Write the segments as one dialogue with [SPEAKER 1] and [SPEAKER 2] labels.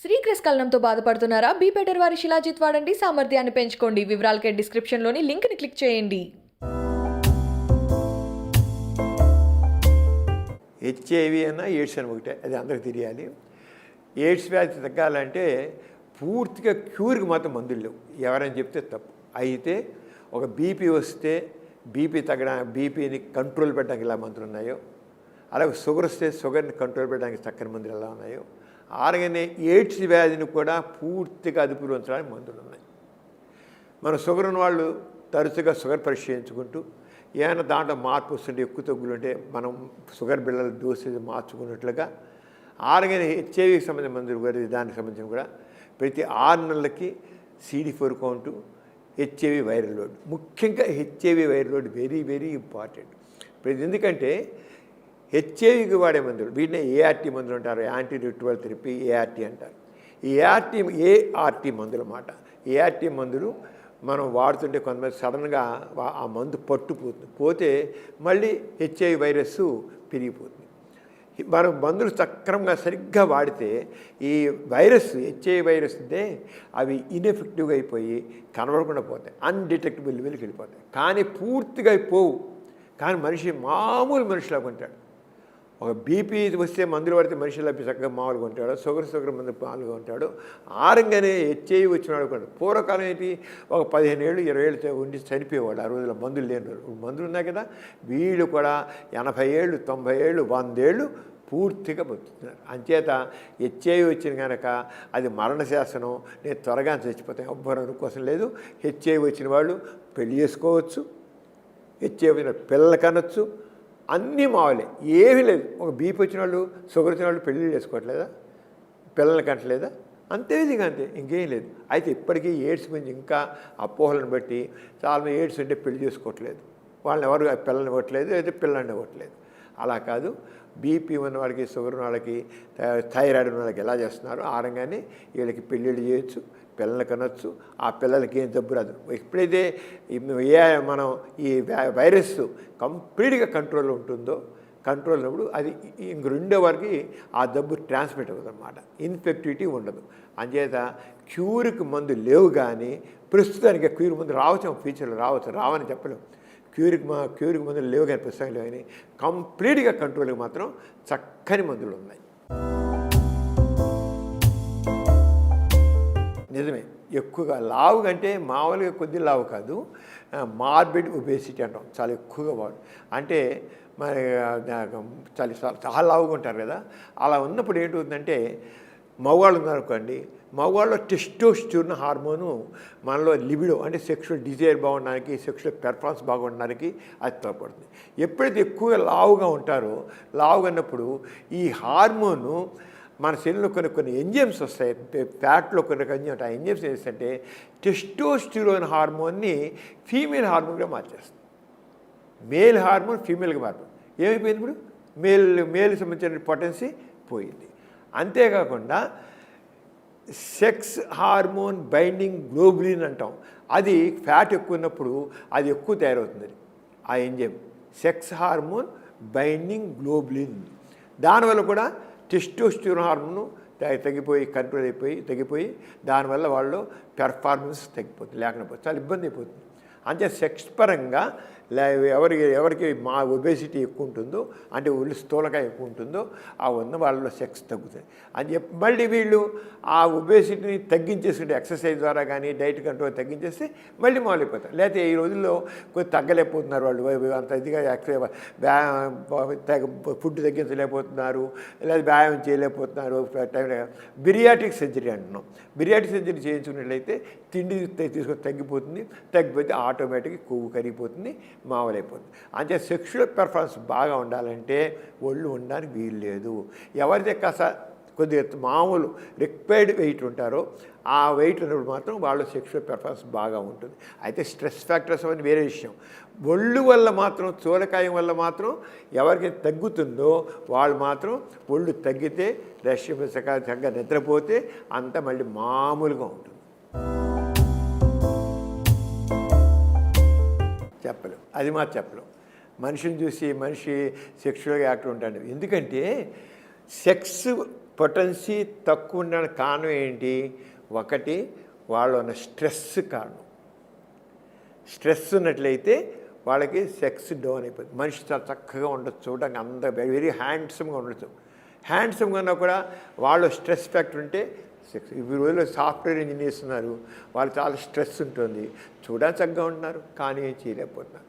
[SPEAKER 1] శ్రీకృష్ణకలనంతో బాధపడుతున్నారా? Be better వారి శిలాజిత్ వాడండి, సామర్థ్యాన్ని పెంచుకోండి. వివరాలకే డిస్క్రిప్షన్లోని లింక్ని క్లిక్ చేయండి.
[SPEAKER 2] హెచ్ఐవి అన్నా ఎయిడ్స్ అని ఒకటే, అది అందరికి తెలియాలి. ఎయిడ్స్ వ్యాధి తగ్గాలంటే పూర్తిగా క్యూర్కి మాత్రం మందులు లేవు, ఎవరైనా చెప్తే తప్పు. అయితే ఒక బీపీ వస్తే బీపీని కంట్రోల్ పెట్టడానికి ఎలా మందులు ఉన్నాయో, అలాగే షుగర్ వస్తే షుగర్ని కంట్రోల్ పెట్టడానికి చక్కని మందులు ఎలా ఉన్నాయో, అలాగనే ఎయిడ్స్ వ్యాధిని కూడా పూర్తిగా అదుపులో ఉంచడానికి మందులు ఉన్నాయి. మన షుగర్ ఉన్న వాళ్ళు తరచుగా షుగర్ పరీక్ష చేయించుకుంటూ ఏమైనా దాంట్లో మార్పు వస్తుంటే ఎక్కువ తగ్గులు ఉంటే మనం షుగర్ బిళ్ళల డోసేజ్ మార్చుకున్నట్లుగా, అలాగనే హెచ్ఐవికి సంబంధించిన మందులు దానికి సంబంధించిన కూడా ప్రతి 6 నెలలకి CD4 count, HIV viral load, ముఖ్యంగా HIV viral load very very important. ఎందుకంటే హెచ్ఐవికి వాడే మందులు వీటిని ఏఆర్టీ మందులు అంటారు, యాంటీ రిట్రోవైరల్ థెరపీ ఏఆర్టీ అంటారు. ఈ ఏఆర్టీ మందులు అన్నమాట. ఏఆర్టీ మందులు మనం వాడుతుంటే కొంతమంది సడన్గా ఆ మందు పోతే మళ్ళీ హెచ్ఐవి వైరస్ పెరిగిపోతుంది. మనం మందులు సక్రమంగా సరిగ్గా వాడితే ఈ వైరస్ హెచ్ఐవి వైరస్ ఉంటే అవి ఇన్ఎఫెక్టివ్గా అయిపోయి కనబడకుండా పోతాయి, అన్డిటెక్టబుల్ లెవెల్కి వెళ్ళిపోతాయి. కానీ పూర్తిగా పోవు, కానీ మనిషి మామూలు మనిషిలాగా ఉంటాడు. ఒక బీపీ వస్తే మందులు పడితే మనిషిలా చక్కగా మామూలుగా ఉంటాడు, షుగర్ మందు మామూలుగా ఉంటాడు. ఆరంగానే హెచ్ఐవి వచ్చినాడు కూడా. పూర్వకాలం ఏంటి, ఒక 15 ఏళ్ళు 20 ఏళ్ళతో ఉండి చనిపోయేవాడు. ఆ రోజుల్లో మందులు లేని రోజు. మందులు ఉన్నాయి కదా, వీళ్ళు కూడా 80 ఏళ్ళు 90 ఏళ్ళు 100 ఏళ్ళు పూర్తిగా బతుకుతున్నారు. అంచేత హెచ్ఐవి వచ్చిన కనుక అది మరణశాసనం, నేను త్వరగా చచ్చిపోతాను ఎవ్వరు అనుకోసం లేదు. హెచ్ఐవి వచ్చిన వాళ్ళు పెళ్లి చేసుకోవచ్చు, హెచ్ఐవి వచ్చిన పిల్లలు కనొచ్చు, అన్నీ మావలే, ఏమీ లేదు. ఒక బీపీ వచ్చిన వాళ్ళు షుగర్ వచ్చిన వాళ్ళు పెళ్ళిళ్ళు చేసుకోవట్లేదా, పిల్లలు కంటలేదా, అంతే విధంగా అంతే, ఇంకేం లేదు. అయితే ఇప్పటికీ ఎయిడ్స్ గురించి ఇంకా అపోహలను బట్టి చాలామంది ఎయిడ్స్ అంటే పెళ్లి చేసుకోవట్లేదు, వాళ్ళని ఎవరు పిల్లల్ని ఇవ్వట్లేదు, అయితే పిల్లల్ని ఇవ్వట్లేదు. అలా కాదు, బీపీ ఉన్న వాళ్ళకి షుగర్ ఉన్న వాళ్ళకి థైరాయిడ్ ఉన్న వాళ్ళకి ఎలా చేస్తున్నారు, ఆరంగానే వీళ్ళకి పెళ్ళిళ్ళు చేయొచ్చు, పిల్లలు కనొచ్చు, ఆ పిల్లలకి ఏం జబ్బు రాదు. ఎప్పుడైతే మనం ఈ వైరస్ కంప్లీట్గా కంట్రోల్లో ఉంటుందో, కంట్రోల్ ఉన్నప్పుడు అది ఇంక రెండో వారికి ఆ జబ్బు ట్రాన్స్మిట్ అవ్వదు అన్నమాట, ఇన్ఫెక్టివిటీ ఉండదు. అంచేత క్యూర్కి మందు లేవు, కానీ ప్రస్తుతానికి క్యూర్ మందు రావచ్చు, ఫ్యూచర్లో రావని చెప్పలేము. క్యూర్కి మందులు లేవు కానీ ప్రస్తుతం లేవు, కానీ కంప్లీట్గా కంట్రోల్కి మాత్రం చక్కని మందులు ఉన్నాయి. నిజమే, ఎక్కువగా లావు కంటే మామూలుగా కొద్ది లావు కాదు, మార్బిడ్ ఒబేసిటీ అంటాం, చాలా ఎక్కువగా వాడు. అంటే మరి చాలా లావుగా ఉంటారు కదా, అలా ఉన్నప్పుడు ఏంటవుతుందంటే మగవాళ్ళు ఉన్నారనుకోండి, మగవాళ్ళలో టెస్టోస్టెరోన్ హార్మోను మనలో లిబిడో అంటే సెక్షువల్ డిజైర్ బాగుండడానికి, సెక్షువల్ పెర్ఫార్మెన్స్ బాగుండడానికి అది తోడ్పడుతుంది. ఎప్పుడైతే ఎక్కువగా లావుగా ఉంటారో, లావుగా ఉన్నప్పుడు ఈ హార్మోను మన శరీరంలో కొన్ని ఎంజైమ్స్ వస్తాయి, ఫ్యాట్లో కొన్ని ఎంజైమ్స్, ఆ ఎంజైమ్స్ ఏంటంటే టెస్టోస్టెరోన్ హార్మోన్ని ఫీమేల్ హార్మోన్గా మార్చేస్తుంది. మేల్ హార్మోన్ ఫీమేల్గా మారుతుంది. ఏమైపోయింది ఇప్పుడు, మేల్ సంబంధించిన పొటెన్సీ పోయింది. అంతేకాకుండా సెక్స్ హార్మోన్ బైండింగ్ గ్లోబులిన్ అంటాం, అది ఫ్యాట్ ఎక్కువ ఉన్నప్పుడు అది ఎక్కువ తయారవుతుంది. ఆ enzyme sex hormone binding globulin, దానివల్ల కూడా టెస్టోస్టెరోన్ హార్మోన్ తగ్గిపోయి దానివల్ల వాళ్ళు పెర్ఫార్మెన్స్ తగ్గిపోతుంది, లేకపోతే చాలా ఇబ్బంది అయిపోతుంది. అంటే సెక్స్ పరంగా ఎవరికి మా ఒబేసిటీ ఎక్కువ ఉంటుందో, అంటే ఒళ్ళు స్థూలకాయ ఎక్కువ ఉంటుందో, ఆ ఉన్న వాళ్ళలో సెక్స్ తగ్గుతుంది అని చెప్పి మళ్ళీ వీళ్ళు ఆ ఒబేసిటీని తగ్గించేసుకుంటే ఎక్సర్సైజ్ ద్వారా కానీ డైట్ కంట్రోల్ తగ్గించేస్తే మళ్ళీ మొదలైపోతారు. లేకపోతే ఈ రోజుల్లో కొంచెం తగ్గలేకపోతున్నారు వాళ్ళు, అంత ఇదిగా ఫుడ్ తగ్గించలేకపోతున్నారు, లేదా వ్యాయామం చేయలేకపోతున్నారు. బిరియాటిక్ సర్జరీ అంటున్నాం. బిరియాటిక్ సర్జరీ చేయించుకున్నట్లయితే తిండి తీసుకొని తగ్గిపోతే ఆటోమేటిక్గా కొవ్వు కరిగిపోతుంది, మామూలైపోతుంది. అంటే సెక్షువల్ పెర్ఫార్మెన్స్ బాగా ఉండాలంటే ఒళ్ళు ఉండడానికి వీలు లేదు. ఎవరైతే కొద్దిగా మామూలు రిక్వైర్డ్ వెయిట్ ఉంటారో ఆ వెయిట్ ఉన్నప్పుడు మాత్రం వాళ్ళు సెక్షువల్ పెర్ఫార్మెన్స్ బాగా ఉంటుంది. అయితే స్ట్రెస్ ఫ్యాక్టర్స్ అవన్నీ వేరే విషయం. ఒళ్ళు వల్ల మాత్రం, స్థూలకాయం వల్ల మాత్రం ఎవరికైతే తగ్గుతుందో వాళ్ళు మాత్రం ఒళ్ళు తగ్గితే చక్కగా నిద్రపోతే అంతా మళ్ళీ మామూలుగా ఉంటుంది. చెప్పలేం, అది మాత్రం చెప్పలేం. మనిషిని చూసి మనిషి సెక్షువల్గా యాక్టివ్ ఉంటాడు. ఎందుకంటే సెక్స్ పొటెన్సీ తక్కువ ఉండడానికి కారణం ఏంటి? ఒకటి వాళ్ళు ఉన్న స్ట్రెస్ కారణం. స్ట్రెస్ ఉన్నట్లయితే వాళ్ళకి సెక్స్ డౌన్ అయిపోతుంది. మనిషి చాలా చక్కగా ఉండొచ్చు, చూడడానికి అంత వెరీ హ్యాండ్సమ్గా ఉండొచ్చు. హ్యాండ్సమ్గా ఉన్నా కూడా వాళ్ళు స్ట్రెస్ ఫ్యాక్టర్ ఉంటే సెక్స్. ఈ రోజుల్లో సాఫ్ట్వేర్ ఇంజనీర్స్ ఉన్నారు, వాళ్ళు చాలా స్ట్రెస్ ఉంటుంది, చూడడానికి చక్కగా ఉంటున్నారు కానీ ఏం చేయలేకపోతున్నారు.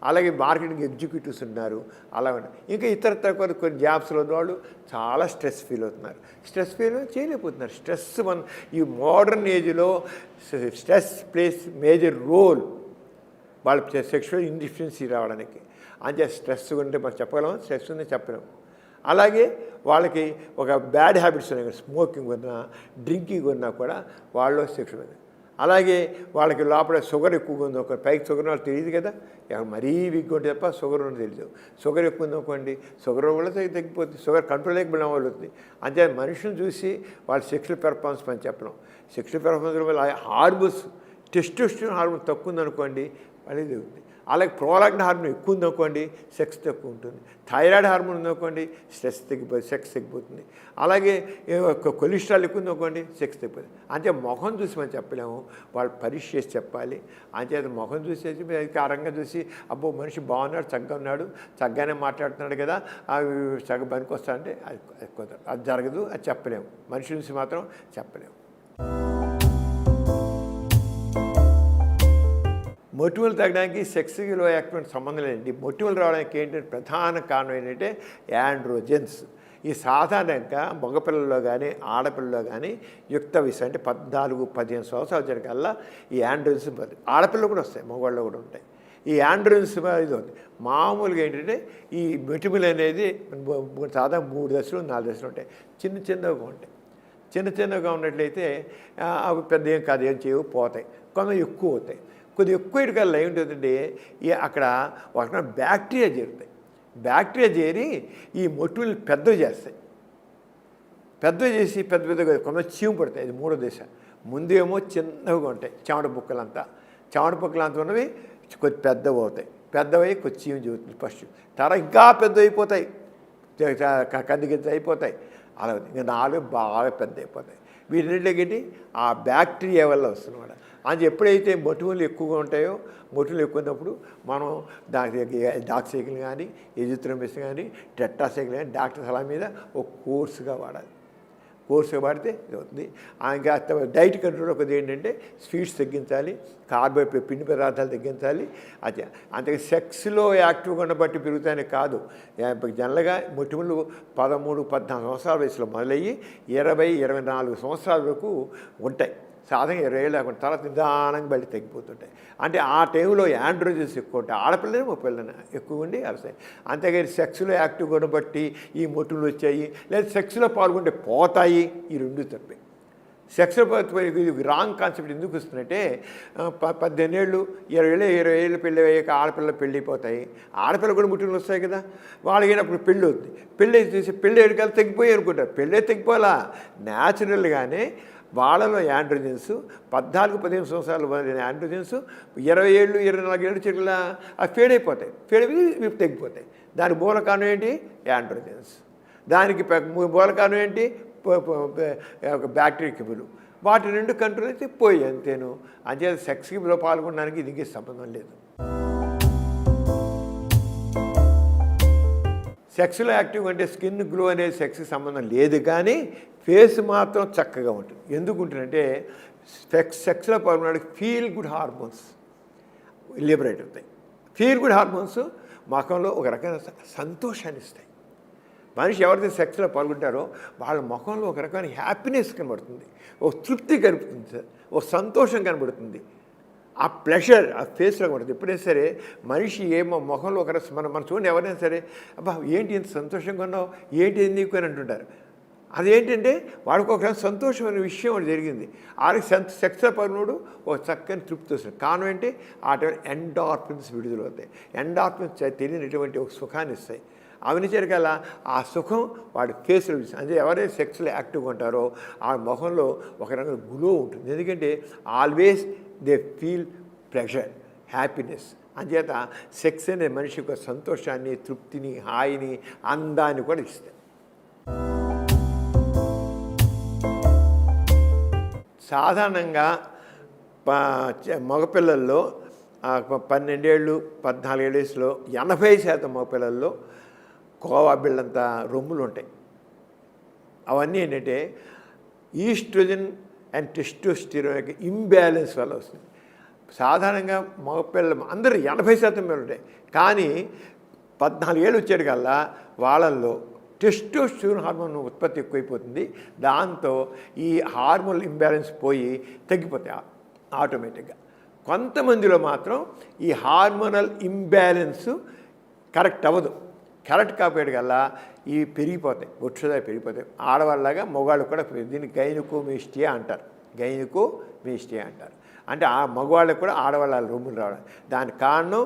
[SPEAKER 2] అలాగే మార్కెటింగ్ ఎగ్జిక్యూటివ్స్ ఉన్నారు, అలా ఉన్నారు. ఇంకా ఇతర తక్కువ కొన్ని జాబ్స్లో వాళ్ళు చాలా స్ట్రెస్ ఫీల్ అవుతున్నారు, స్ట్రెస్ ఫీల్ చేయలేకపోతున్నారు. స్ట్రెస్ ఈ మోడర్న్ ఏజ్లో స్ట్రెస్ ప్లేస్ మేజర్ రోల్ వాళ్ళ సెక్షువల్ ఇండిఫిషియన్సీ రావడానికి. అంటే స్ట్రెస్ ఉంటే మనం చెప్పగలం, స్ట్రెస్ ఉందని చెప్పలేము. అలాగే వాళ్ళకి ఒక బ్యాడ్ హ్యాబిట్స్ ఉన్నాయి, స్మోకింగ్ ఉన్నా డ్రింకింగ్ ఉన్నా కూడా వాళ్ళు సెక్షువల్. అలాగే వాళ్ళకి లోపల షుగర్ ఎక్కువగా ఉంది, ఒక పైకి షుగర్ వాళ్ళకి తెలియదు కదా, మరీ వీక్గా ఉంటే తప్ప షుగర్ ఉన్నది తెలియదు. షుగర్ ఎక్కువ ఉంది అనుకోండి, షుగర్ వల్ల తగ్గిపోతుంది, షుగర్ కంట్రోల్ లేకపోయిన వాళ్ళు అవుతుంది. అంతే మనుషులను చూసి వాళ్ళ సెక్షువల్ పెర్ఫార్మెన్స్ పని చెప్పడం. సెక్షువల్ పెర్ఫార్మెన్స్ వల్ల హార్మోన్స్, టెస్టోస్టెరాన్ హార్మోన్ తక్కువ ఉందనుకోండి అనేది ఉంది. అలాగే ప్రోలాక్టిన్ హార్మోన్ ఎక్కువ ఉందనుకోండి సెక్స్ తక్కువ ఉంటుంది. థైరాయిడ్ హార్మోన్ ఉందనుకోండి స్ట్రెస్ తగ్గిపోతుంది, సెక్స్ తగ్గిపోతుంది. అలాగే కొలెస్ట్రాల్ ఎక్కువ ఉందనుకోండి సెక్స్ తగ్గిపోతుంది. అంటే ముఖం చూసి మనం చెప్పలేము, వాళ్ళు పరీక్ష చేసి చెప్పాలి. అంతే ముఖం చూసేసి కారంగా చూసి అబ్బో మనిషి బాగున్నాడు, చక్కగా ఉన్నాడు, చక్కగానే మాట్లాడుతున్నాడు కదా, అవి చక్కగా పనికి వస్తా అంటే అది జరగదు, అది చెప్పలేము. మనిషి చూసి మాత్రం చెప్పలేము. మొటిమలు తగ్గడానికి సెక్స్లో యాక్టివ్ సంబంధం లేదండి. మొటిమలు రావడానికి ఏంటంటే ప్రధాన కారణం ఏంటంటే యాండ్రోజెన్స్. ఈ సాధారణంగా మగపిల్లల్లో కానీ ఆడపిల్లలో కానీ యుక్త వయసు అంటే 14-15 సంవత్సరాల జరికల్లా ఈ యాండ్రోజెన్స్ ఆడపిల్లలు కూడా వస్తాయి, మగవాళ్ళు కూడా ఉంటాయి. ఈ యాండ్రోజెన్స్ ఇది ఉంది. మామూలుగా ఏంటంటే ఈ మొటిమలు అనేది సాధారణ 3 దశలు 4 దశలు ఉంటాయి, చిన్నగా ఉంటాయి. చిన్నగా ఉన్నట్లయితే అవి పెద్ద ఏం కాదు, ఏం చేయవు, పోతాయి. కొంత ఎక్కువ అవుతాయి. కొద్దిగా ఎక్కువ ఇటుకల్లా ఏమిటంటే అక్కడ ఒక బ్యాక్టీరియా చేరుతాయి. బ్యాక్టీరియా చేరి ఈ మొటిమలు పెద్దవి చేస్తాయి. పెద్దవి చేసి పెద్దగా కొంత చీము పడతాయి. అది 3వ దశ. ముందేమో చిన్నగా ఉంటాయి, చెమట బుక్కలంతా ఉన్నవి కొద్ది పెద్దవి అవుతాయి. పెద్దవై కొద్ది చీము చెబుతుంది ఫస్ట్. తర్వాత ఇంకా పెద్దవైపోతాయి, కందికింత అయిపోతాయి. అలా ఇంకా 4 బాగా పెద్ద అయిపోతాయి. వీటికి ఆ బ్యాక్టీరియా వల్ల వస్తున్నమాట. అది ఎప్పుడైతే మొటిమలు ఎక్కువగా ఉంటాయో, మొటిమలు ఎక్కువ ఉన్నప్పుడు మనం డాక్సైకిల్ కానీ ఎజిత్రోమిసిన్ కానీ టెట్రాసైకిల్ కానీ డాక్టర్ సలహా మీద ఒక కోర్సుగా వాడాలి. కోర్సుగా వాడితే ఇది అవుతుంది. ఇంకా డైట్ కంట్రోల్ ఒకటి ఏంటంటే స్వీట్స్ తగ్గించాలి, కార్బోహైడ్రేట్ పిండి పదార్థాలు తగ్గించాలి. అది అంతే సెక్స్లో యాక్టివ్గా ఉన్న బట్టి పెరుగుతాయని కాదు. జనరల్గా మొటిమలు 13-14 సంవత్సరాల వయసులో మొదలయ్యి 20-24 సంవత్సరాల వరకు ఉంటాయి. సాధారణంగా 20 ఏళ్ళు లేకుండా తర్వాత నిదానంగా బయట తగ్గిపోతుంటాయి. అంటే ఆ టైంలో యాండ్రోజెన్స్ ఎక్కువ ఉంటాయి. ఆడపిల్లలు మగపిల్లలు ఎక్కువ ఉండి అలసాయి. అంతేగాని సెక్స్లో యాక్టివ్గా ఉన్న బట్టి ఈ మొటిమలు వచ్చాయి, లేదా సెక్స్లో పాల్గొంటే పోతాయి, ఈ 2 తప్పే. సెక్స్లో రాంగ్ కాన్సెప్ట్ ఎందుకు వస్తుందంటే 18 ఏళ్ళు 20 ఏళ్ళు పెళ్ళి అయ్యాక ఆడపిల్లలు పెళ్ళి అయిపోతాయి. ఆడపిల్ల కూడా ముట్టుకుని వస్తాయి కదా, వాళ్ళకి అప్పుడు పెళ్ళి అవుతుంది. పెళ్ళి చేసి పెళ్ళి ఏడుకాలు తగ్గిపోయి అనుకుంటారు. పెళ్ళే తగ్గిపోవాలా, న్యాచురల్గానే వాళ్ళలో యాండ్రోజెన్స్ 14-15 సంవత్సరాలు యాండ్రోజెన్స్ 20 ఏళ్ళు 24 ఏళ్ళు చెట్ల అవి ఫేడ్ అయిపోతాయి. ఫేడ్ అయిపోయి తగ్గిపోతాయి. దానికి మూల కారణం ఏంటి? యాండ్రోజెన్స్. దానికి మూల కారణం ఏంటి? బ్యాక్టీరియా కిబులు. వాటి 2 కంట్రోల్ అయితే పోయి అంతేను. అంతే సెక్స్కి పాల్గొనడానికి దీనికి సంబంధం లేదు. సెక్స్లో యాక్టివ్ అంటే స్కిన్ గ్లో అనేది సెక్స్కి సంబంధం లేదు, కానీ ఫేస్ మాత్రం చక్కగా ఉంటుంది. ఎందుకు ఉంటుందంటే సెక్స్లో పాల్గొనడానికి ఫీల్ గుడ్ హార్మోన్స్ లిబరేట్ అవుతాయి. ఫీల్ గుడ్ హార్మోన్స్ ముఖంలో ఒక రకమైన సంతోషాన్ని ఇస్తాయి. మనిషి ఎవరైతే సెక్స్లో పాల్గొంటారో వాళ్ళ ముఖంలో ఒక రకమైన హ్యాపీనెస్ కనబడుతుంది, ఒక తృప్తి కనబడుతుంది సార్, ఒక సంతోషం కనబడుతుంది. ఆ ప్లెషర్ ఆ ఫేస్లో ఉంటుంది. ఎప్పుడైనా సరే మనిషి ఏమో ముఖంలో ఒక మనం చూడండి, ఎవరైనా సరే అబ్బా ఏంటి ఇంత సంతోషంగా ఉన్నావు, ఏంటి నీకు అని అంటుంటారు. అదేంటంటే వాడికి ఒక సంతోషమైన విషయం ఒకటి జరిగింది. ఆడికి సెక్స్లో పడినోడు ఒక చక్కని తృప్తి వస్తుంది. కారణం ఏంటి? ఆ టైం ఎండార్ఫిన్స్ విడుదలవుతాయి. ఎండార్ఫిన్స్ తెలియనటువంటి ఒక సుఖాన్ని ఇస్తాయి. అవనిచరికల ఆ సుఖం వాడి ఫేస్లో అంటే ఎవరైతే సెక్స్లో యాక్టివ్గా ఉంటారో ఆ ముఖంలో ఒక రకమైన గ్లో ఉంటుంది. ఎందుకంటే always they feel pleasure, happiness. అంచేత సెక్స్ అనే మనిషి యొక్క సంతోషాన్ని, తృప్తిని, హాయిని, అందాన్ని కూడా ఇస్తాయి. సాధారణంగా మగపిల్లల్లో 12 ఏళ్ళు 14 ఏళ్ళ వయసులో 80% మగపిల్లల్లో కోవా బిళ్ళంత రొమ్ములు ఉంటాయి. అవన్నీ ఏంటంటే ఈస్ట్రోజన్ అండ్ టెస్టోస్టెరాన్ ఇంబ్యాలెన్స్ వల్ల వస్తుంది. సాధారణంగా మగపిల్లలు అందరూ 80% మీద ఉంటాయి, కానీ 14 ఏళ్ళు వచ్చేటికల్లా వాళ్ళల్లో టెస్టోస్టెరాన్ హార్మోన్ ఉత్పత్తి ఎక్కువైపోతుంది. దాంతో ఈ హార్మోన్ ఇంబ్యాలెన్స్ పోయి తగ్గిపోతాయి ఆటోమేటిక్గా. కొంతమందిలో మాత్రం ఈ హార్మోనల్ ఇంబ్యాలెన్స్ కరెక్ట్ అవ్వదు. కరెక్ట్ కాకపోయేటికల్లా ఇవి పెరిగిపోతాయి, ఒట్టుదాయి పెరిగిపోతాయి. ఆడవాళ్ళలాగా మగవాళ్ళు కూడా దీన్ని గైనకోమేస్టియా అంటారు. గైనకోమేస్టియా అంటారు. అంటే ఆ మగవాళ్ళకు కూడా ఆడవాళ్ళ రొమ్ములు రావడం. దానికి కారణం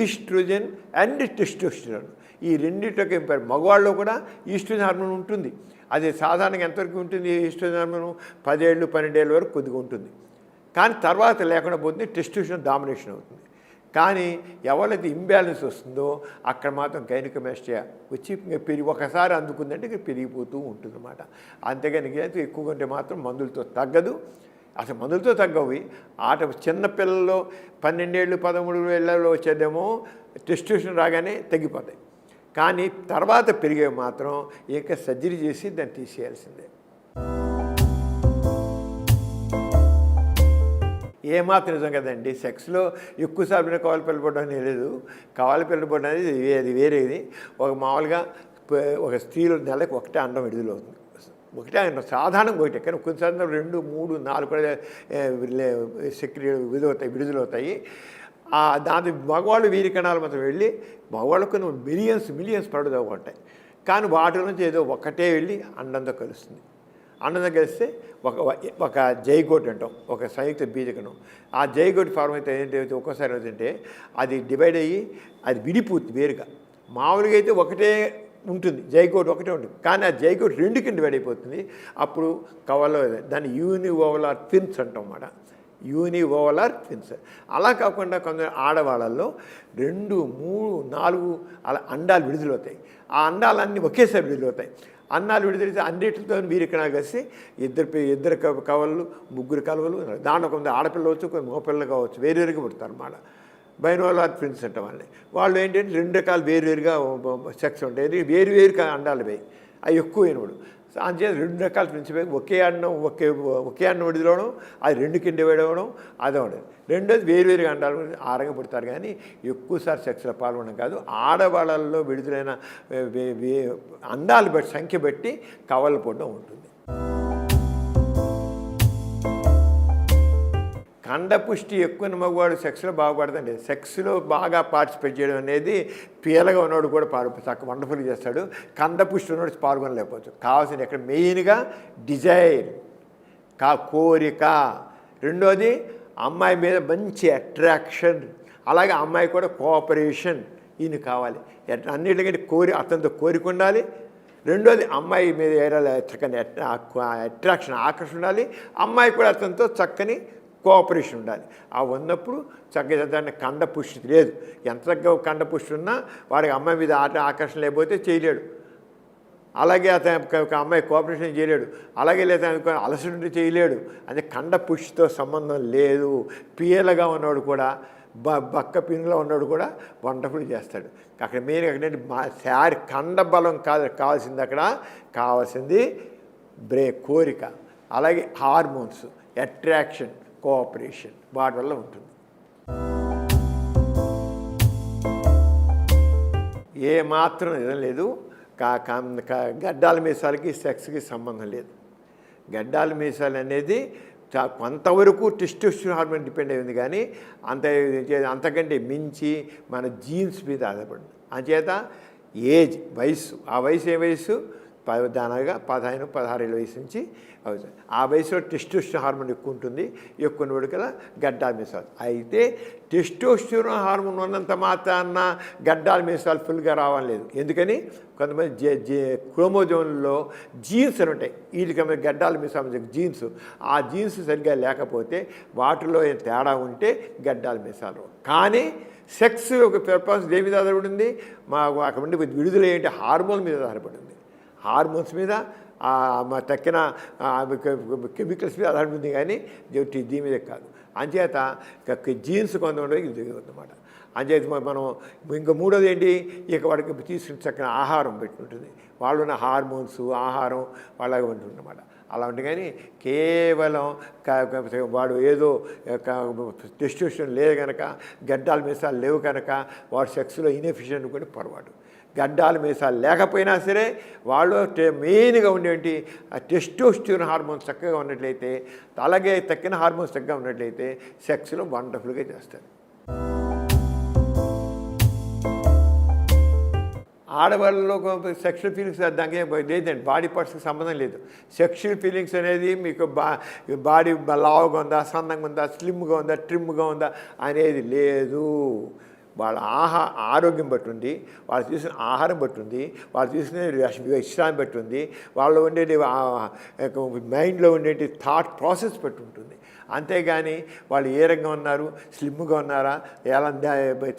[SPEAKER 2] ఈస్ట్రోజన్ అండ్ టెస్టోస్టెరాన్. ఈ రెండింటికి మగవాళ్ళలో కూడా ఈస్ట్రోజన్ హార్మోన్ ఉంటుంది. అది సాధారణంగా ఎంతవరకు ఉంటుంది? ఈస్ట్రోజన్ హార్మోన్ 10 ఏళ్ళు 12 ఏళ్ళ వరకు కొద్దిగా ఉంటుంది, కానీ తర్వాత లేకుండా పోతుంది, టెస్టోస్టెరాన్ డామినేషన్ అవుతుంది. కానీ ఎవరైతే ఇంబ్యాలెన్స్ వస్తుందో అక్కడ మాత్రం గైనకోమాస్టియా వచ్చి ఒకసారి అందుకుందంటే ఇక పెరిగిపోతూ ఉంటుంది అన్నమాట. అంతేగాని ఎక్కువగా ఉంటే మాత్రం మందులతో తగ్గదు. అసలు మందులతో తగ్గవి. చిన్నపిల్లల్లో 12 ఏళ్ళు 13 ఏళ్ళలో వచ్చేదేమో టెస్టోస్టెరాన్ రాగానే తగ్గిపోతాయి, కానీ తర్వాత పెరిగేవి మాత్రం ఇంకా సర్జరీ చేసి దాన్ని తీసేయాల్సిందే. ఏమాత్రం నిజం కదండి. సెక్స్లో ఎక్కువసార్లు కావాలి పిల్లపడడం అనేది లేదు. కావాలి పిల్లపడడం అనేది అది వేరేది. మామూలుగా ఒక స్త్రీలో నెలకు ఒకటే అండం విడుదలవుతుంది. ఒకటే అండం సాధారణంగా ఒకటే, కానీ కొన్నిసార్లు 2, 3, 4 కూడా విడుదలవుతాయి. దాని మగవాళ్ళు వీరి కణాలు మాత్రం వెళ్ళి మగవాళ్ళు కొన్ని మిలియన్స్ పడదు ఉంటాయి, కానీ వాటి నుంచి ఏదో ఒకటే వెళ్ళి అండంతో కలుస్తుంది. అండంతో కలిస్తే ఒక జైగోట్ అంటాం, ఒక సంయుక్త బీజకణం. ఆ జైగోట్ ఫార్మ్ అయితే ఏంటంటే ఒక్కోసారి ఏంటంటే అది డివైడ్ అయ్యి అది విడిపోతుంది వేరుగా. మామూలుగా అయితే ఒకటే ఉంటుంది, జైగోట్ ఒకటే ఉంటుంది, కానీ ఆ జైగోట్ 2 కింద డివైడ్ అయిపోతుంది. అప్పుడు కవల్లో దాన్ని యూనిఓవలార్ ట్విన్స్ అంటాం అన్నమాట. యూనిఓవలార్ ట్విన్స్. అలా కాకుండా కొందరు ఆడవాళ్ళల్లో 2, 3, 4 అలా అండాలు విడుదలవుతాయి. ఆ అండాలన్నీ ఒకేసారి విడుదలవుతాయి. అన్నాలు విడుదలైతే అన్నిటితో వీరికణాలు కలిసి ఇద్దరు కవళ్ళు 3 కలవలు. దాంట్లో కొంత ఆడపిల్ల వచ్చు, కొన్ని మగపిల్లలు కావచ్చు, వేరువేరుగా పుడతారు అన్నమాట. బైనోవలార్ ట్విన్స్ అంటాం వాళ్ళని. వాళ్ళు ఏంటంటే 2 రకాలు వేరువేరుగా సెక్స్ ఉంటాయి, వేరువేరు అండాలు పోయి అవి ఎక్కువైనవాడు. అంచేత 2 రకాల ట్విన్స్ పోయి ఒకే అన్నం విడుదలవడం, అది 2 కింద డివైడ్ అవ్వడం, అది ఉండదు. రెండోది వేరువేరుగా అండాలు ఆరంగా పుడతారు, కానీ ఎక్కువసారి సెక్స్లో పాల్గొనడం కాదు. ఆడవాళ్ళల్లో విడుదలైన అండాలు బట్టి సంఖ్య బట్టి కవళ్ళు పడడం ఉంటుంది. కండపుష్టి ఎక్కువ మగవాడు సెక్స్లో బాగుపడదండి. సెక్స్లో బాగా పార్టిసిపేట్ చేయడం అనేది పీలగా ఉన్నవాడు కూడా చక్కగా వండర్ఫుల్గా చేస్తాడు. కండపుష్టి ఉన్నవాడు పాల్గొనలేకపోవచ్చు. కావాల్సిన ఎక్కడ మెయిన్గా డిజైర్, కోరిక. రెండోది అమ్మాయి మీద మంచి అట్రాక్షన్, అలాగే అమ్మాయి కూడా కోఆపరేషన్. ఈయన కావాలి అన్నిటికంటే అతనితో కోరిక ఉండాలి. రెండోది అమ్మాయి మీద చక్కని అట్రాక్షన్, ఆకర్షణ ఉండాలి. అమ్మాయి కూడా అతనితో చక్కని కోఆపరేషన్ ఉండాలి. ఆ ఉన్నప్పుడు చక్కగా దాన్ని కండపుష్టి లేదు. ఎంత చక్కగా కండపుష్టి ఉన్నా వాడికి అమ్మాయి మీద ఆకర్షణ లేకపోతే చేయలేడు. అలాగే అతను అమ్మాయి కోఆపరేషన్ చేయలేడు. అలాగే లేదా అలసట చేయలేడు. అంటే కండపుష్టితో సంబంధం లేదు. పియలగా ఉన్నవాడు కూడా బక్క పిన్నులో ఉన్నవాడు కూడా వండర్ఫుల్ చేస్తాడు. అక్కడ మెయిన్ అక్కడ కండ బలం కావాల్సింది, అక్కడ కావాల్సింది కోరిక, అలాగే హార్మోన్స్, అట్రాక్షన్, కోఆపరేషన్, వాటి వల్ల ఉంటుంది. ఏమాత్రం నిజం లేదు. గడ్డాల మీసాలకి సెక్స్కి సంబంధం లేదు. గడ్డాల మీసాలు అనేది కొంతవరకు టెస్టోస్టెరాన్ హార్మోన్ డిపెండ్ అయింది, కానీ అంతకంటే మించి మన జీన్స్ మీద ఆధారపడింది. అంచేత ఏజ్, వయసు, ఆ వయసు ఏ వయసు? దానిగా 15, 16 ఏళ్ళ వయసు నుంచి అవుతుంది. ఆ వయసులో టెస్టోస్టెరాన్ హార్మోన్ ఎక్కువ ఉంటుంది. ఎక్కువ ఉడికల గడ్డాల మీసాలు. అయితే టెస్టోస్టెరాన్ హార్మోన్ ఉన్నంత మాత్రాన గడ్డాల మీసాలు ఫుల్గా రావడం లేదు. ఎందుకని? కొంతమంది క్రోమోజోన్లో జీన్స్ అని ఉంటాయి. వీటికి గడ్డాల మీసాలు జీన్స్, ఆ జీన్స్ సరిగ్గా లేకపోతే వాటిలో తేడా ఉంటే గడ్డాల మీసాలు. కానీ సెక్స్ ఒక పర్పస్ దేని మీద ఆధారపడింది? అక్కడ ఉండి విడుదల ఏంటి? హార్మోన్ మీద ఆధారపడింది. హార్మోన్స్ మీద తక్కిన కెమికల్స్ మీద ఆధారపడి ఉంది కానీ దీని మీద కాదు. అంచేత జీన్స్ కొంతమంది ఇది ఉందన్నమాట. అంచేత మనం ఇంకా మూడోది ఏంటి, ఇక వాడికి తీసుకుని చక్కని ఆహారం పెట్టుకుంటుంది. వాళ్ళున్న హార్మోన్స్ ఆహారం వాళ్ళగా ఉంటుందన్నమాట. అలా ఉంటుంది. కానీ కేవలం వాడు ఏదో టెస్టోస్టెరాన్ లేదు కనుక, గడ్డాల మీసాలు లేవు కనుక వాడు సెక్స్లో ఇన్ఎఫిషియెంట్ కూడా పొరపాటు. గడ్డాల మీసాలు లేకపోయినా సరే వాళ్ళు మెయిన్గా ఉండేటి టెస్టోస్టెరాన్ హార్మోన్స్ చక్కగా ఉన్నట్లయితే, అలాగే తక్కిన హార్మోన్స్ చక్కగా ఉన్నట్లయితే సెక్స్లో వండర్ఫుల్గా చేస్తారు. ఆడవాళ్ళలో సెక్షువల్ ఫీలింగ్స్ దానికి లేదండి, బాడీ పార్ట్స్కి సంబంధం లేదు. సెక్షువల్ ఫీలింగ్స్ అనేది మీకు బాడీ లావుగా ఉందా, సన్నంగా ఉందా, స్లిమ్గా ఉందా, ట్రిమ్గా ఉందా అనేది లేదు. వాళ్ళ ఆరోగ్యం బట్టి ఉంది, వాళ్ళు తీసుకునే ఆహారం బట్టి ఉంది, వాళ్ళు తీసుకునే విశ్రాంతి బట్టి ఉంది, వాళ్ళు ఉండేది మైండ్లో ఉండేటి థాట్ ప్రాసెస్ బట్టి ఉంటుంది. అంతేగాని వాళ్ళు ఏ రకంగా ఉన్నారు, స్లిమ్గా ఉన్నారా, ఎలా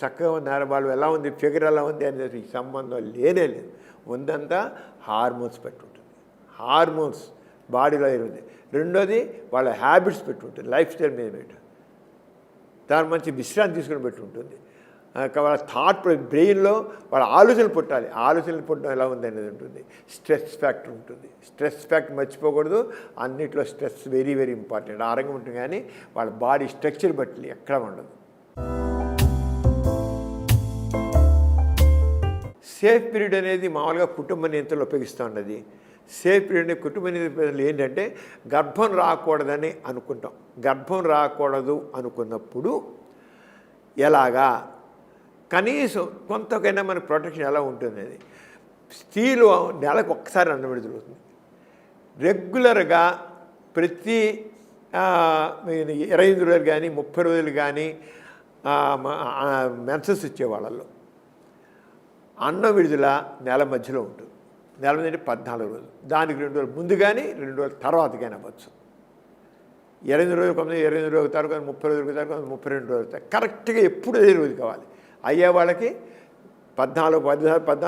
[SPEAKER 2] చక్కగా ఉన్నారా, వాళ్ళు ఎలా ఉంది, ఫిగర్ ఎలా ఉంది అనేది సంబంధం లేనే లేదు. ఉందంతా హార్మోన్స్ పెట్టి ఉంటుంది. హార్మోన్స్ బాడీలో ఉంది. రెండోది వాళ్ళ హ్యాబిట్స్ పెట్టి ఉంటుంది, లైఫ్ స్టైల్ మీద పెట్టి, దాని మంచి విశ్రాంతి తీసుకుని పెట్టి ఉంటుంది. వాళ్ళ థాట్ బ్రెయిన్లో వాళ్ళ ఆలోచనలు పుట్టాలి. ఆలోచనలు పుట్టడం ఎలా ఉంది అనేది ఉంటుంది. స్ట్రెస్ ఫ్యాక్టర్ ఉంటుంది. స్ట్రెస్ ఫ్యాక్టర్ మర్చిపోకూడదు. అన్నిట్లో స్ట్రెస్ వెరీ వెరీ ఇంపార్టెంట్. ఆరోగ్యం ఉంటుంది కానీ వాళ్ళ బాడీ స్ట్రక్చర్ బట్టి ఎక్కడ ఉండదు. సేఫ్ పీరియడ్ అనేది మామూలుగా కుటుంబ నియంత్రణలో ఉపయోగిస్తూ ఉన్నది. సేఫ్ పీరియడ్ అనేది కుటుంబ నియంత్రణలో ఏంటంటే గర్భం రాకూడదని అనుకుంటాం. గర్భం రాకూడదు అనుకున్నప్పుడు ఎలాగా కనీసం కొంతకైనా మన ప్రొటెక్షన్ ఎలా ఉంటుంది అది. స్త్రీలు నెలకు ఒక్కసారి అన్నం విడుదలవుతుంది. రెగ్యులర్గా ప్రతి 25 రోజులు కానీ 30 రోజులు కానీ మెన్సెస్ వచ్చే వాళ్ళల్లో అన్నం విడుదల నెల మధ్యలో ఉంటుంది. నెల మధ్య 14 రోజులు. దానికి 2 రోజులు ముందు కానీ 2 రోజుల తర్వాత కానీ అవ్వచ్చు. 25 రోజులు కొంత 25 రోజుల తర్వాత 30 రోజుల తర్వాత 32 రోజులు కరెక్ట్గా ఎప్పుడు అదే రోజు కావాలి. అయ్యే వాళ్ళకి 14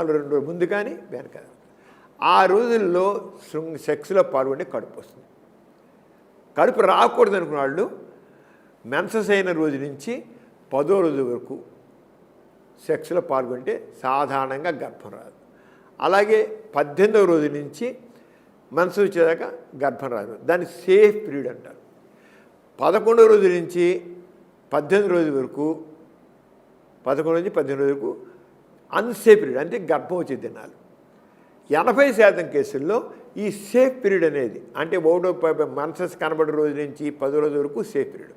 [SPEAKER 2] 2 రోజులు ముందు కానీ వెనక. ఆ రోజుల్లో సెక్స్లో పాల్గొని కడుపు వస్తుంది. కడుపు రాకూడదు అనుకున్న వాళ్ళు మెన్సెస్ అయిన రోజు నుంచి 10వ రోజు వరకు సెక్స్లో పాల్గొంటే సాధారణంగా గర్భం రాదు. అలాగే 18వ రోజు నుంచి మెన్సెస్ వచ్చేదాకా గర్భం రాదు. దాన్ని సేఫ్ పీరియడ్ అంటారు. 11వ రోజు నుంచి 18 రోజు వరకు 11 నుంచి 18 రోజు వరకు అన్సేఫ్ పీరియడ్, అంటే గర్భం వచ్చే దినాలు. 80% కేసుల్లో ఈ సేఫ్ పీరియడ్ అనేది అంటే మెన్సెస్ కనబడే రోజు నుంచి 10 రోజు వరకు సేఫ్ పీరియడ్.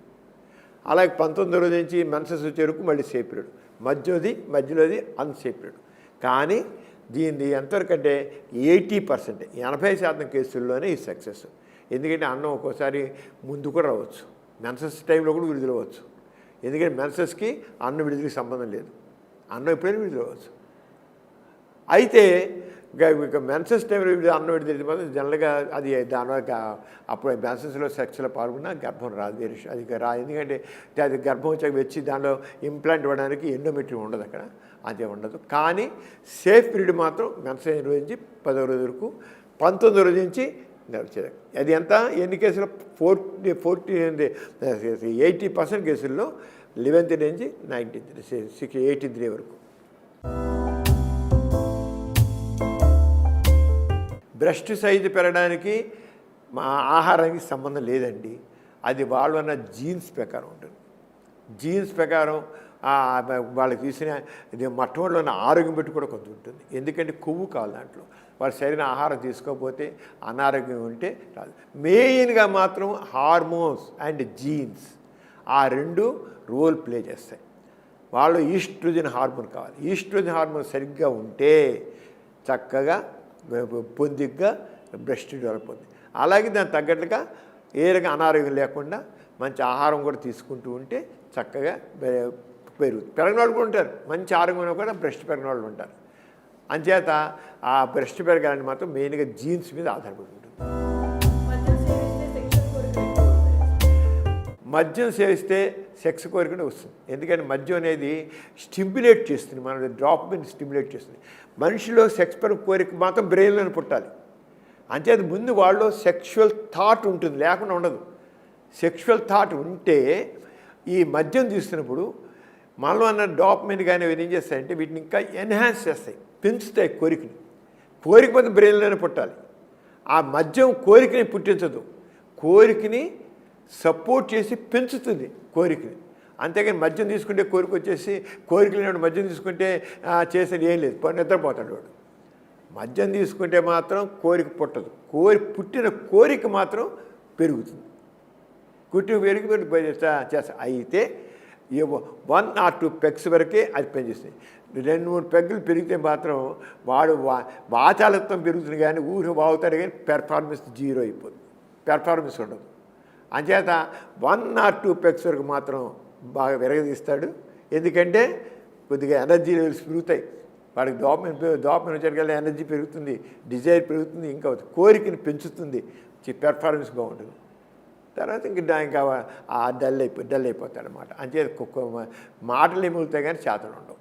[SPEAKER 2] అలాగే 19 రోజు నుంచి మెన్సెస్ వచ్చే వరకు మళ్ళీ సేఫ్ పీరియడ్. మధ్యలోది అన్సేఫ్ పీరియడ్. కానీ దీన్ని ఎంతవరకు అంటే 80%, 80% కేసుల్లోనే ఈ సక్సెస్. ఎందుకంటే అన్నం ఒక్కోసారి ముందు కూడా రావచ్చు, మెన్సెస్ టైంలో కూడా విడుదలవచ్చు. ఎందుకంటే మెన్సెస్కి అన్నం విడుదలకి సంబంధం లేదు, అన్నం ఎప్పుడైనా విడుదలవచ్చు. అయితే ఇక మెన్సెస్ టైంలో అన్నం విడుదల మాత్రం జనరల్గా అది దానివల్ల అప్పుడు మెన్సెస్లో సెక్స్లో పాల్గొన్నా గర్భం రాదు. అది ఎందుకంటే అది గర్భం వచ్చాక వచ్చి దానిలో ఇంప్లాంట్ ఇవ్వడానికి ఎండోమెట్రీ ఉండదు, అక్కడ అదే ఉండదు. కానీ సేఫ్ పీరియడ్ మాత్రం మెన్సెస్ అయిన రోజు నుంచి 10వ రోజు వరకు, 19వ రోజు నుంచి వచ్చేది. అది ఎంత ఎన్ని కేసుల్లో 80% కేసుల్లో 11th నుంచి 19th 18th వరకు. బ్రెస్ట్ సైజు పెరగడానికి మా ఆహారానికి సంబంధం లేదండి. అది వాళ్ళు అన్న జీన్స్ ప్రకారం ఉంటుంది. జీన్స్ ప్రకారం వాళ్ళకి తీసిన ఇది మొట్టమొదటిలో ఉన్న ఆరోగ్యం బట్టి కూడా కొంత ఉంటుంది. ఎందుకంటే కొవ్వు కావాలి దాంట్లో. వాళ్ళు సరైన ఆహారం తీసుకోకపోతే అనారోగ్యం ఉంటే రాదు. మెయిన్గా మాత్రం హార్మోన్స్ అండ్ జీన్స్ ఆ రెండు రోల్ ప్లే చేస్తాయి. వాళ్ళు ఈస్ట్రోజన్ హార్మోన్ కావాలి. ఈస్ట్రోజన్ హార్మోన్ సరిగ్గా ఉంటే చక్కగా పొందిగ్గా బ్రెస్ట్ డెవలప్ అవుతుంది. అలాగే దానికి తగ్గట్టుగా ఏ రకంగా అనారోగ్యం లేకుండా మంచి ఆహారం కూడా తీసుకుంటూ ఉంటే చక్కగా పెరుగుతుంది. పెరగిన వాళ్ళు కూడా ఉంటారు, మంచి ఆరోగ్యంలో కూడా బ్రెస్ట్ పెరిగిన వాళ్ళు ఉంటారు. అంచేత ఆ బ్రెస్ట్ పెరగాలని మాత్రం మెయిన్గా జీన్స్ మీద ఆధారపడి ఉంటుంది. మద్యం సేవిస్తే సెక్స్ కోరికనే వస్తుంది. ఎందుకంటే మద్యం అనేది స్టిమ్యులేట్ చేస్తుంది, మన డ్రాప్ని స్టిమ్యులేట్ చేస్తుంది. మనిషిలో సెక్స్ కోరిక మాత్రం బ్రెయిన్లోనే పుట్టాలి. అంచేది ముందు వాళ్ళు సెక్షువల్ థాట్ ఉంటుంది, లేకుండా ఉండదు. సెక్షువల్ థాట్ ఉంటే ఈ మద్యం తీసుకున్నప్పుడు మనలో అన్న డోపమైన్ కానీ ఇవి ఏం చేస్తాయంటే వీటిని ఇంకా ఎన్హాన్స్ చేస్తాయి, పెంచుతాయి కోరికని. కోరిక మీద బ్రెయిన్లోనే పుట్టాలి. ఆ మద్యం కోరికని పుట్టించదు, కోరికని సపోర్ట్ చేసి పెంచుతుంది కోరికని. అంతేగాని మద్యం తీసుకుంటే కోరిక వచ్చేసి కోరిక లేనివాడు మద్యం తీసుకుంటే చేసేది ఏం లేదు, నిద్రపోతాడు వాడు. మద్యం తీసుకుంటే మాత్రం కోరిక పుట్టదు, పుట్టిన కోరిక మాత్రం పెరుగుతుంది. చేస్తా. అయితే 1 or 2 పెగ్స్ వరకే అది పనిచేస్తాయి. 2-3 పెగ్గులు పెరిగితే మాత్రం వాడు వాచాలత్వం పెరుగుతుంది, కానీ ఊరు బాగుతాడు, కానీ పెర్ఫార్మెన్స్ 0 అయిపోతుంది, పెర్ఫార్మెన్స్ ఉండదు. అంచేత 1 or 2 పెగ్స్ వరకు మాత్రం బాగా విరగదీస్తాడు. ఎందుకంటే కొద్దిగా ఎనర్జీ లెవెల్స్ పెరుగుతాయి, వాడికి దోపమైన వచ్చేటికల్లా ఎనర్జీ పెరుగుతుంది, డిజైర్ పెరుగుతుంది, ఇంకా కోరికని పెంచుతుంది, పెర్ఫార్మెన్స్ బాగుంటుంది. తర్వాత ఇంకా డల్ అయిపోతాడు అనమాట. అంతే మాటలు ఏమవుతాయి కానీ చేతలు ఉండవు.